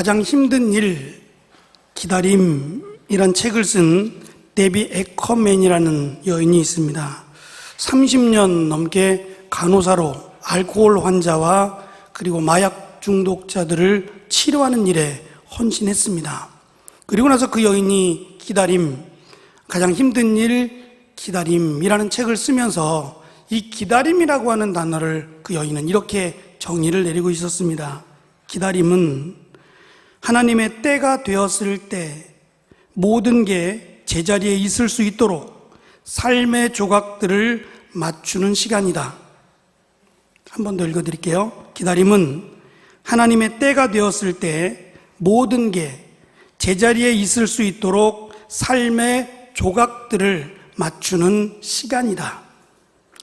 가장 힘든 일, 기다림이란 책을 쓴 데비 에커맨이라는 여인이 있습니다. 30년 넘게 간호사로 알코올 환자와 그리고 마약 중독자들을 치료하는 일에 헌신했습니다. 그리고 나서 그 여인이 가장 힘든 일, 기다림이라는 책을 쓰면서 이 기다림이라고 하는 단어를 그 여인은 이렇게 정의를 내리고 있었습니다. 기다림은 하나님의 때가 되었을 때 모든 게 제자리에 있을 수 있도록 삶의 조각들을 맞추는 시간이다. 한 번 더 읽어드릴게요. 기다림은 하나님의 때가 되었을 때 모든 게 제자리에 있을 수 있도록 삶의 조각들을 맞추는 시간이다.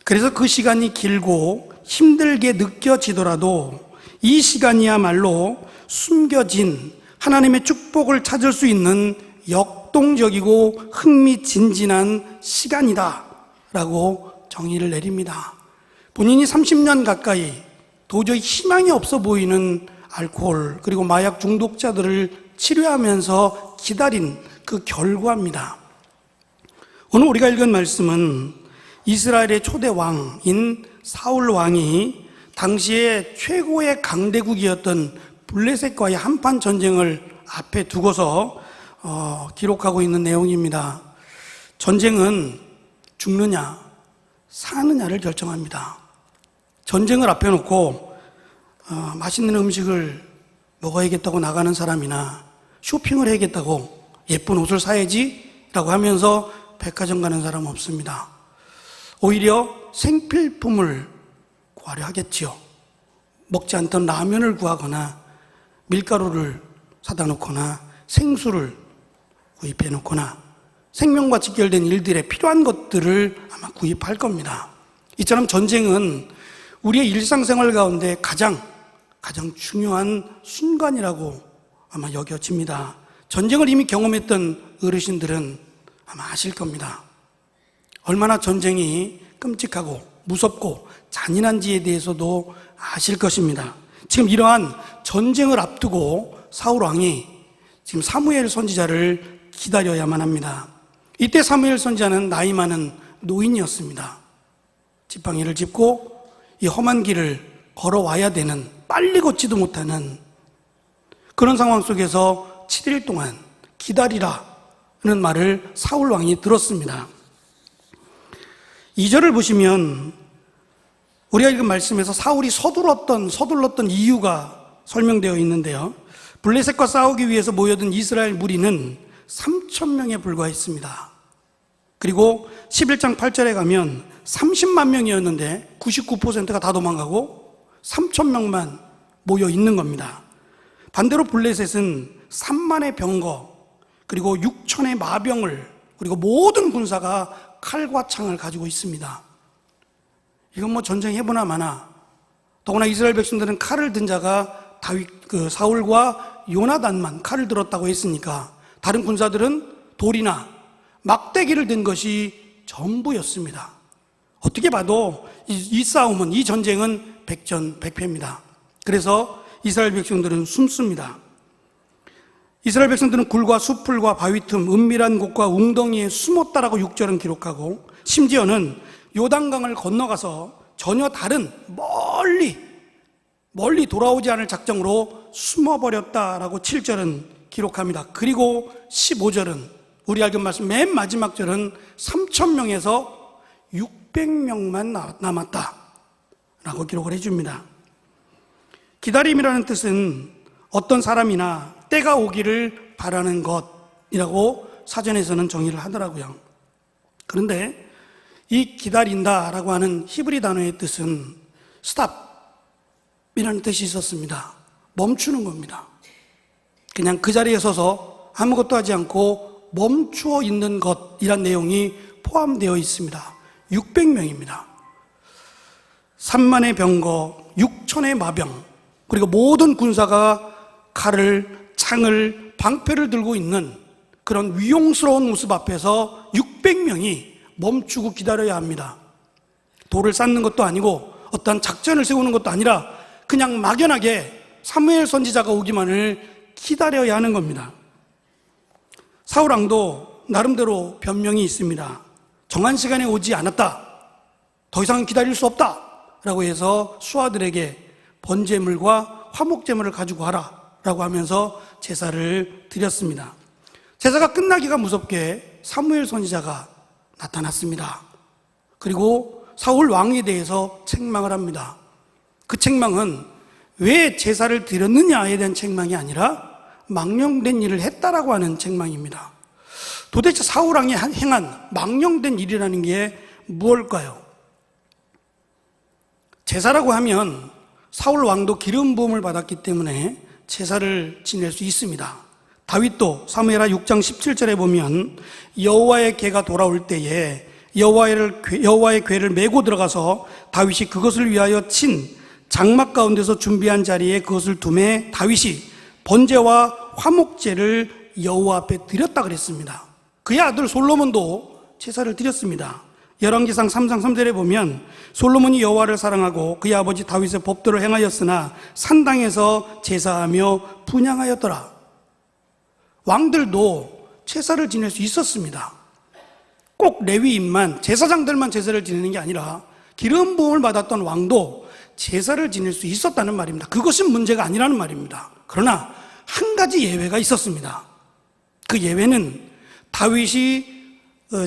그래서 그 시간이 길고 힘들게 느껴지더라도 이 시간이야말로 숨겨진 하나님의 축복을 찾을 수 있는 역동적이고 흥미진진한 시간이다 라고 정의를 내립니다. 본인이 30년 가까이 도저히 희망이 없어 보이는 알코올 그리고 마약 중독자들을 치료하면서 기다린 그 결과입니다. 오늘 우리가 읽은 말씀은 이스라엘의 초대 왕인 사울 왕이 당시에 최고의 강대국이었던 블레셋과의 한판 전쟁을 앞에 두고서 기록하고 있는 내용입니다. 전쟁은 죽느냐 사느냐를 결정합니다. 전쟁을 앞에 놓고 맛있는 음식을 먹어야겠다고 나가는 사람이나 쇼핑을 해야겠다고 예쁜 옷을 사야지 라고 하면서 백화점 가는 사람은 없습니다. 오히려 생필품을 구하려 하겠지요. 먹지 않던 라면을 구하거나 밀가루를 사다 놓거나 생수를 구입해 놓거나 생명과 직결된 일들에 필요한 것들을 아마 구입할 겁니다. 이처럼 전쟁은 우리의 일상생활 가운데 가장 중요한 순간이라고 아마 여겨집니다. 전쟁을 이미 경험했던 어르신들은 아마 아실 겁니다. 얼마나 전쟁이 끔찍하고 무섭고 잔인한지에 대해서도 아실 것입니다. 지금 이러한 전쟁을 앞두고 사울 왕이 지금 사무엘 선지자를 기다려야만 합니다. 이때 사무엘 선지자는 나이 많은 노인이었습니다. 지팡이를 짚고 이 험한 길을 걸어와야 되는, 빨리 걷지도 못하는 그런 상황 속에서 7일 동안 기다리라는 말을 사울 왕이 들었습니다. 2절을 보시면 우리가 읽은 말씀에서 사울이 서둘렀던 이유가 설명되어 있는데요. 블레셋과 싸우기 위해서 모여든 이스라엘 무리는 3,000명에 불과했습니다. 그리고 11장 8절에 가면 30만 명이었는데 99%가 다 도망가고 3,000명만 모여 있는 겁니다. 반대로 블레셋은 3만의 병거 그리고 6천의 마병을 그리고 모든 군사가 칼과 창을 가지고 있습니다. 이건 전쟁 해보나 마나. 더구나 이스라엘 백성들은 칼을 든 자가 사울과 요나단만 칼을 들었다고 했으니까 다른 군사들은 돌이나 막대기를 든 것이 전부였습니다. 어떻게 봐도 이 싸움은, 이 전쟁은 백전백패입니다. 그래서 이스라엘 백성들은 숨습니다. 이스라엘 백성들은 굴과 수풀과 바위 틈, 은밀한 곳과 웅덩이에 숨었다라고 6절은 기록하고, 심지어는 요단강을 건너가서 전혀 다른 멀리 돌아오지 않을 작정으로 숨어버렸다라고 7절은 기록합니다. 그리고 15절은 우리 읽은 말씀 맨 마지막 절은 3,000명에서 600명만 남았다라고 기록을 해줍니다. 기다림이라는 뜻은 어떤 사람이나 때가 오기를 바라는 것이라고 사전에서는 정의를 하더라고요. 그런데 이 기다린다라고 하는 히브리 단어의 뜻은 스탑이라는 뜻이 있었습니다. 멈추는 겁니다. 그냥 그 자리에 서서 아무것도 하지 않고 멈추어 있는 것이란 내용이 포함되어 있습니다. 600명입니다. 3만의 병거, 6천의 마병, 그리고 모든 군사가 칼을, 창을, 방패를 들고 있는 그런 위용스러운 모습 앞에서 600명이 멈추고 기다려야 합니다. 돌을 쌓는 것도 아니고 어떤 작전을 세우는 것도 아니라 그냥 막연하게 사무엘 선지자가 오기만을 기다려야 하는 겁니다. 사울 왕도 나름대로 변명이 있습니다. 정한 시간에 오지 않았다. 더 이상 기다릴 수 없다. 라고 해서 수하들에게 번제물과 화목제물을 가지고 와라. 라고 하면서 제사를 드렸습니다. 제사가 끝나기가 무섭게 사무엘 선지자가 나타났습니다. 그리고 사울 왕에 대해서 책망을 합니다. 그 책망은 왜 제사를 드렸느냐에 대한 책망이 아니라 망령된 일을 했다라고 하는 책망입니다. 도대체 사울 왕이 행한 망령된 일이라는 게 무엇일까요? 제사라고 하면 사울 왕도 기름 부음을 받았기 때문에 제사를 지낼 수 있습니다. 다윗도 사무엘하 6장 17절에 보면 여호와의 궤가 돌아올 때에 여호와의 궤를 메고 들어가서 다윗이 그것을 위하여 친 장막 가운데서 준비한 자리에 그것을 두매 다윗이 번제와 화목제를 여호와 앞에 드렸다 그랬습니다. 그의 아들 솔로몬도 제사를 드렸습니다. 열왕기상 3장 3절에 보면 솔로몬이 여호와를 사랑하고 그의 아버지 다윗의 법도를 행하였으나 산당에서 제사하며 분향하였더라. 왕들도 제사를 지낼 수 있었습니다. 꼭 레위인만, 제사장들만 제사를 지내는 게 아니라 기름 부음을 받았던 왕도 제사를 지낼 수 있었다는 말입니다. 그것은 문제가 아니라는 말입니다. 그러나 한 가지 예외가 있었습니다. 그 예외는 다윗이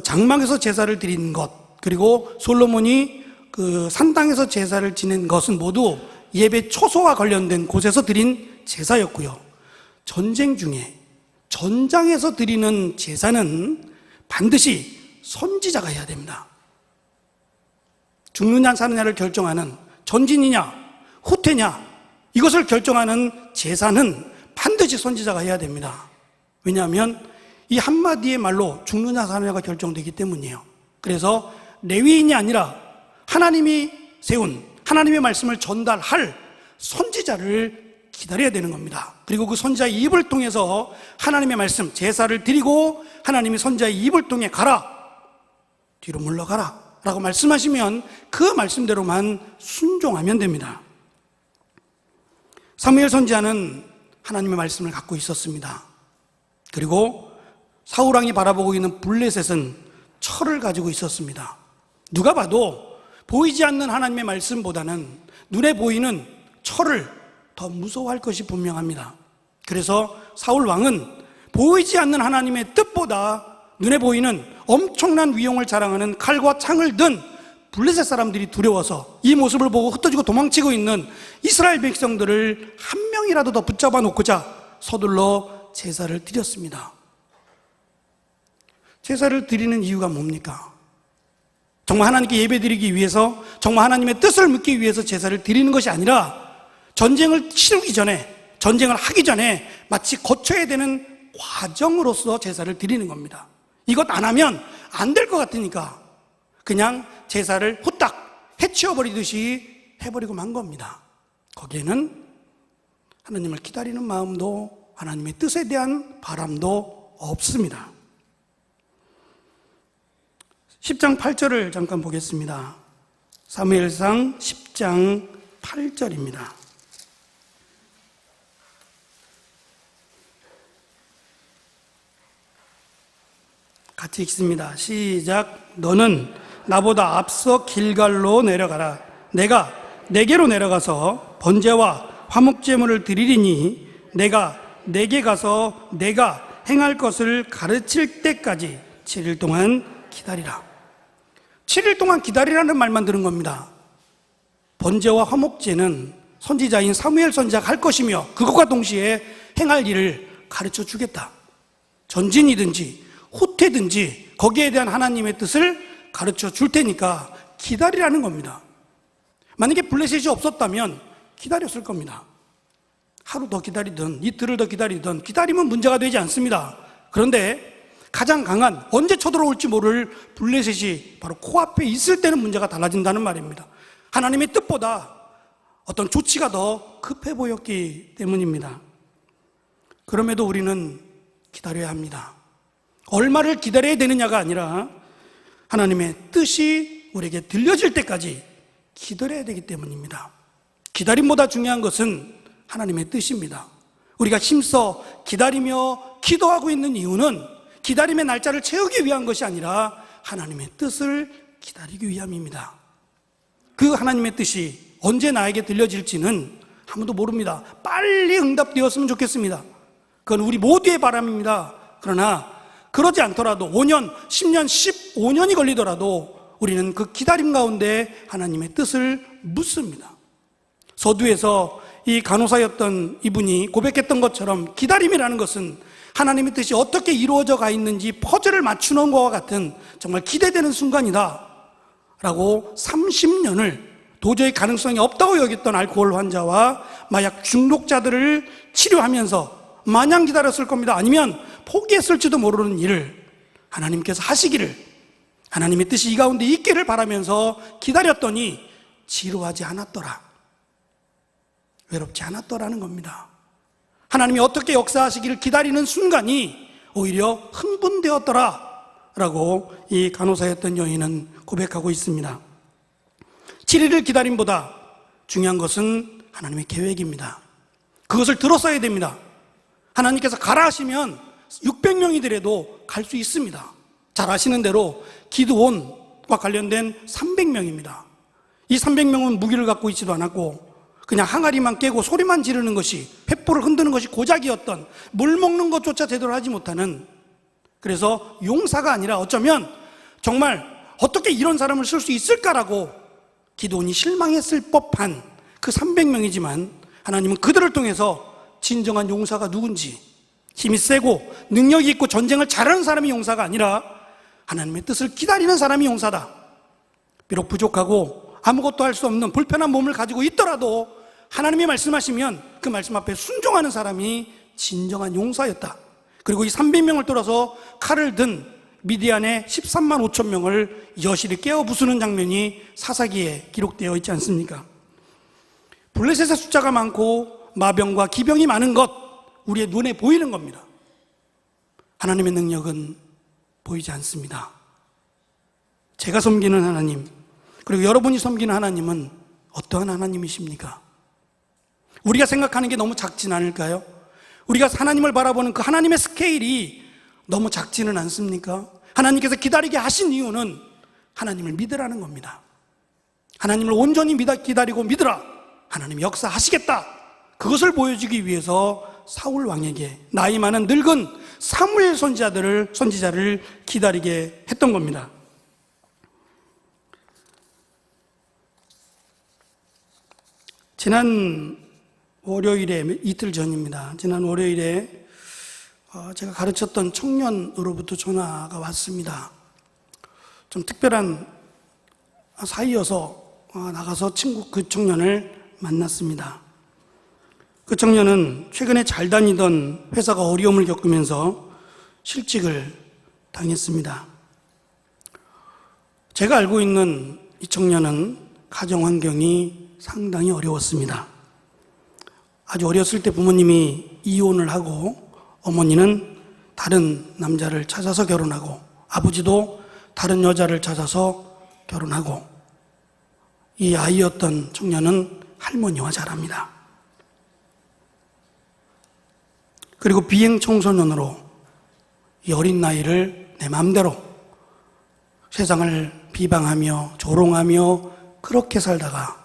장막에서 제사를 드린 것, 그리고 솔로몬이 그 산당에서 제사를 지낸 것은 모두 예배 초소와 관련된 곳에서 드린 제사였고요. 전쟁 중에 전장에서 드리는 제사는 반드시 선지자가 해야 됩니다. 죽느냐 사느냐를 결정하는, 전진이냐 후퇴냐 이것을 결정하는 제사는 반드시 선지자가 해야 됩니다. 왜냐하면 이 한마디의 말로 죽느냐 사느냐가 결정되기 때문이에요. 그래서 레위인이 아니라 하나님이 세운 하나님의 말씀을 전달할 선지자를 기다려야 되는 겁니다. 그리고 그 선지자의 입을 통해서 하나님의 말씀, 제사를 드리고 하나님이 선지자의 입을 통해 가라, 뒤로 물러가라 라고 말씀하시면 그 말씀대로만 순종하면 됩니다. 사무엘 선지자는 하나님의 말씀을 갖고 있었습니다. 그리고 사울 왕이 바라보고 있는 블레셋은 철을 가지고 있었습니다. 누가 봐도 보이지 않는 하나님의 말씀보다는 눈에 보이는 철을 더 무서워할 것이 분명합니다. 그래서 사울 왕은 보이지 않는 하나님의 뜻보다 눈에 보이는 엄청난 위용을 자랑하는 칼과 창을 든 블레셋 사람들이 두려워서 이 모습을 보고 흩어지고 도망치고 있는 이스라엘 백성들을 한 명이라도 더 붙잡아 놓고자 서둘러 제사를 드렸습니다. 제사를 드리는 이유가 뭡니까? 정말 하나님께 예배드리기 위해서, 정말 하나님의 뜻을 묻기 위해서 제사를 드리는 것이 아니라 전쟁을 치르기 전에, 전쟁을 하기 전에 마치 거쳐야 되는 과정으로서 제사를 드리는 겁니다. 이것 안 하면 안 될 것 같으니까 그냥 제사를 후딱 해치워버리듯이 해버리고 만 겁니다. 거기에는 하나님을 기다리는 마음도 하나님의 뜻에 대한 바람도 없습니다. 10장 8절을 잠깐 보겠습니다. 사무엘상 10장 8절입니다. 같이 읽습니다. 시작. 너는 나보다 앞서 길갈로 내려가라. 내가 내게로 내려가서 번제와 화목제물을 드리리니 내가 내게 가서 내가 행할 것을 가르칠 때까지 7일 동안 기다리라. 7일 동안 기다리라는 말만 들은 겁니다. 번제와 화목제는 선지자인 사무엘 선지자가 할 것이며 그것과 동시에 행할 일을 가르쳐 주겠다. 전진이든지 후퇴든지 거기에 대한 하나님의 뜻을 가르쳐 줄 테니까 기다리라는 겁니다. 만약에 블레셋이 없었다면 기다렸을 겁니다. 하루 더 기다리든 이틀을 더 기다리든 기다리면 문제가 되지 않습니다. 그런데 가장 강한, 언제 쳐들어올지 모를 블레셋이 바로 코앞에 있을 때는 문제가 달라진다는 말입니다. 하나님의 뜻보다 어떤 조치가 더 급해 보였기 때문입니다. 그럼에도 우리는 기다려야 합니다. 얼마를 기다려야 되느냐가 아니라 하나님의 뜻이 우리에게 들려질 때까지 기다려야 되기 때문입니다. 기다림보다 중요한 것은 하나님의 뜻입니다. 우리가 힘써 기다리며 기도하고 있는 이유는 기다림의 날짜를 채우기 위한 것이 아니라 하나님의 뜻을 기다리기 위함입니다. 그 하나님의 뜻이 언제 나에게 들려질지는 아무도 모릅니다. 빨리 응답되었으면 좋겠습니다. 그건 우리 모두의 바람입니다. 그러나 그러지 않더라도 5년, 10년, 15년이 걸리더라도 우리는 그 기다림 가운데 하나님의 뜻을 묻습니다. 서두에서 이 간호사였던 이분이 고백했던 것처럼 기다림이라는 것은 하나님의 뜻이 어떻게 이루어져 가 있는지 퍼즐을 맞추는 것과 같은 정말 기대되는 순간이다 라고 30년을 도저히 가능성이 없다고 여겼던 알코올 환자와 마약 중독자들을 치료하면서 마냥 기다렸을 겁니다. 아니면 포기했을지도 모르는 일을 하나님께서 하시기를, 하나님의 뜻이 이 가운데 있기를 바라면서 기다렸더니 지루하지 않았더라, 외롭지 않았더라는 겁니다. 하나님이 어떻게 역사하시기를 기다리는 순간이 오히려 흥분되었더라 라고 이 간호사였던 여인은 고백하고 있습니다. 7일을 기다림보다 중요한 것은 하나님의 계획입니다. 그것을 들었어야 됩니다. 하나님께서 가라 하시면 600명이더라도 갈 수 있습니다. 잘 아시는 대로 기드온과 관련된 300명입니다. 이 300명은 무기를 갖고 있지도 않았고 그냥 항아리만 깨고 소리만 지르는 것이, 횃불을 흔드는 것이 고작이었던, 물 먹는 것조차 제대로 하지 못하는, 그래서 용사가 아니라 어쩌면 정말 어떻게 이런 사람을 쓸 수 있을까라고 기드온이 실망했을 법한 그 300명이지만 하나님은 그들을 통해서 진정한 용사가 누군지, 힘이 세고 능력이 있고 전쟁을 잘하는 사람이 용사가 아니라 하나님의 뜻을 기다리는 사람이 용사다. 비록 부족하고 아무것도 할 수 없는 불편한 몸을 가지고 있더라도 하나님이 말씀하시면 그 말씀 앞에 순종하는 사람이 진정한 용사였다. 그리고 이 300명을 떨어서 칼을 든 미디안의 13만 5천 명을 여실히 깨어 부수는 장면이 사사기에 기록되어 있지 않습니까? 블레셋의 숫자가 많고 마병과 기병이 많은 것, 우리의 눈에 보이는 겁니다. 하나님의 능력은 보이지 않습니다. 제가 섬기는 하나님, 그리고 여러분이 섬기는 하나님은 어떠한 하나님이십니까? 우리가 생각하는 게 너무 작진 않을까요? 우리가 하나님을 바라보는 그 하나님의 스케일이 너무 작지는 않습니까? 하나님께서 기다리게 하신 이유는 하나님을 믿으라는 겁니다. 하나님을 온전히 기다리고 믿으라. 하나님이 역사하시겠다. 그것을 보여주기 위해서 사울 왕에게 나이 많은 늙은 사무엘 선지자를 기다리게 했던 겁니다. 지난 월요일에, 이틀 전입니다. 지난 월요일에 제가 가르쳤던 청년으로부터 전화가 왔습니다. 좀 특별한 사이여서 나가서 그 청년을 만났습니다. 그 청년은 최근에 잘 다니던 회사가 어려움을 겪으면서 실직을 당했습니다. 제가 알고 있는 이 청년은 가정 환경이 상당히 어려웠습니다. 아주 어렸을 때 부모님이 이혼을 하고 어머니는 다른 남자를 찾아서 결혼하고 아버지도 다른 여자를 찾아서 결혼하고 이 아이였던 청년은 할머니와 자랍니다. 그리고 비행 청소년으로 이 어린 나이를 내 마음대로 세상을 비방하며 조롱하며 그렇게 살다가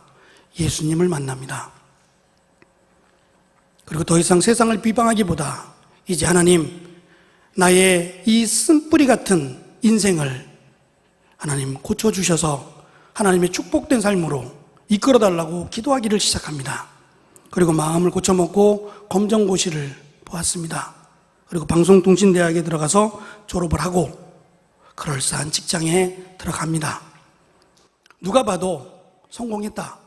예수님을 만납니다. 그리고 더 이상 세상을 비방하기보다 이제 하나님, 나의 이 쓴뿌리 같은 인생을 하나님 고쳐주셔서 하나님의 축복된 삶으로 이끌어달라고 기도하기를 시작합니다. 그리고 마음을 고쳐먹고 검정고시를 보았습니다. 그리고 방송통신대학에 들어가서 졸업을 하고 그럴싸한 직장에 들어갑니다. 누가 봐도 성공했다,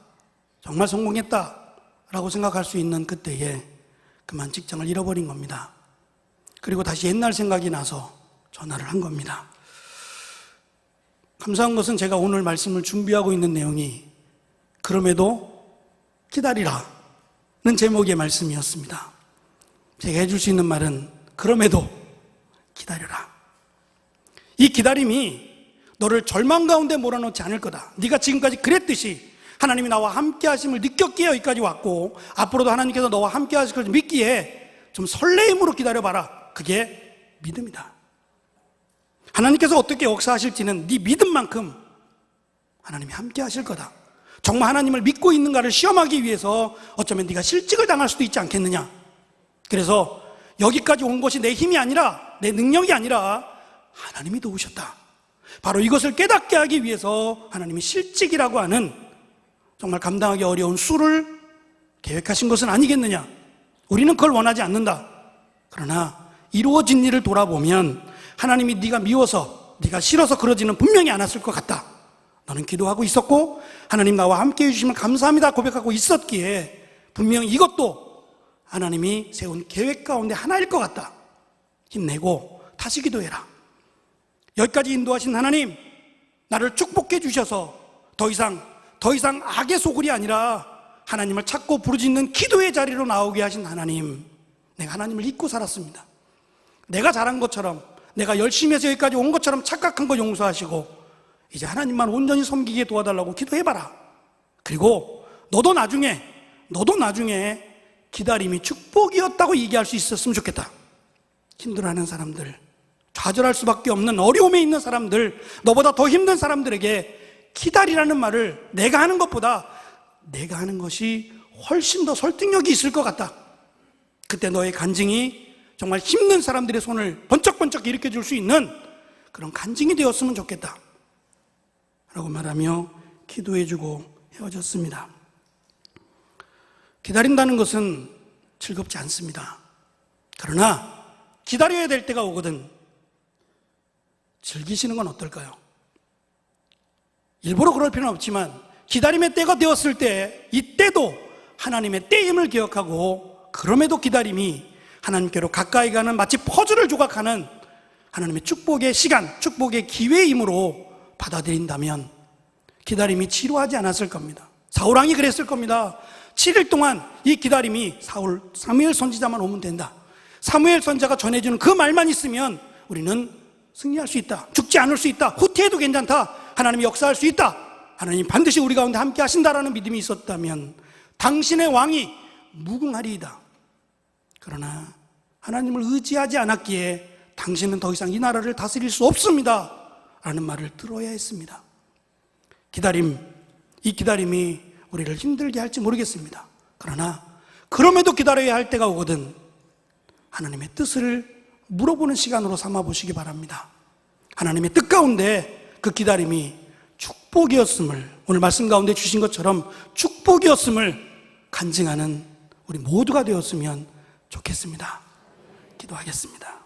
정말 성공했다 라고 생각할 수 있는 그때에 그만 직장을 잃어버린 겁니다. 그리고 다시 옛날 생각이 나서 전화를 한 겁니다. 감사한 것은 제가 오늘 말씀을 준비하고 있는 내용이 그럼에도 기다리라는 제목의 말씀이었습니다. 제가 해줄 수 있는 말은 그럼에도 기다려라. 이 기다림이 너를 절망 가운데 몰아넣지 않을 거다. 네가 지금까지 그랬듯이 하나님이 나와 함께 하심을 느꼈기에 여기까지 왔고 앞으로도 하나님께서 너와 함께 하실 것을 믿기에 좀 설레임으로 기다려봐라. 그게 믿음이다. 하나님께서 어떻게 역사하실지는 네 믿음만큼 하나님이 함께 하실 거다. 정말 하나님을 믿고 있는가를 시험하기 위해서 어쩌면 네가 실직을 당할 수도 있지 않겠느냐. 그래서 여기까지 온 것이 내 힘이 아니라, 내 능력이 아니라 하나님이 도우셨다. 바로 이것을 깨닫게 하기 위해서 하나님이 실직이라고 하는 정말 감당하기 어려운 수를 계획하신 것은 아니겠느냐. 우리는 그걸 원하지 않는다. 그러나 이루어진 일을 돌아보면 하나님이 네가 미워서, 네가 싫어서 그러지는 분명히 않았을 것 같다. 너는 기도하고 있었고 하나님 나와 함께 해주시면 감사합니다 고백하고 있었기에 분명히 이것도 하나님이 세운 계획 가운데 하나일 것 같다. 힘내고 다시 기도해라. 여기까지 인도하신 하나님, 나를 축복해 주셔서 더 이상 악의 소굴이 아니라 하나님을 찾고 부르짖는 기도의 자리로 나오게 하신 하나님, 내가 하나님을 잊고 살았습니다. 내가 잘한 것처럼, 내가 열심히 해서 여기까지 온 것처럼 착각한 거 용서하시고 이제 하나님만 온전히 섬기게 도와달라고 기도해봐라. 그리고 너도 나중에 기다림이 축복이었다고 얘기할 수 있었으면 좋겠다. 힘들어하는 사람들, 좌절할 수밖에 없는 어려움에 있는 사람들, 너보다 더 힘든 사람들에게 기다리라는 말을 내가 하는 것보다 내가 하는 것이 훨씬 더 설득력이 있을 것 같다. 그때 너의 간증이 정말 힘든 사람들의 손을 번쩍번쩍 일으켜 줄 수 있는 그런 간증이 되었으면 좋겠다 라고 말하며 기도해주고 헤어졌습니다. 기다린다는 것은 즐겁지 않습니다. 그러나 기다려야 될 때가 오거든 즐기시는 건 어떨까요? 일부러 그럴 필요는 없지만 기다림의 때가 되었을 때 이때도 하나님의 때임을 기억하고 그럼에도 기다림이 하나님께로 가까이 가는 마치 퍼즐을 조각하는 하나님의 축복의 시간, 축복의 기회임으로 받아들인다면 기다림이 지루하지 않았을 겁니다. 사울왕이 그랬을 겁니다. 7일 동안 이 기다림이 사무엘 선지자만 오면 된다. 사무엘 선지자가 전해주는 그 말만 있으면 우리는 승리할 수 있다. 죽지 않을 수 있다. 후퇴해도 괜찮다. 하나님이 역사할 수 있다. 하나님 반드시 우리 가운데 함께 하신다라는 믿음이 있었다면 당신의 왕이 무궁하리이다. 그러나 하나님을 의지하지 않았기에 당신은 더 이상 이 나라를 다스릴 수 없습니다 라는 말을 들어야 했습니다. 이 기다림이 우리를 힘들게 할지 모르겠습니다. 그러나 그럼에도 기다려야 할 때가 오거든 하나님의 뜻을 물어보는 시간으로 삼아보시기 바랍니다. 하나님의 뜻 가운데 그 기다림이 축복이었음을, 오늘 말씀 가운데 주신 것처럼 축복이었음을 간증하는 우리 모두가 되었으면 좋겠습니다. 기도하겠습니다.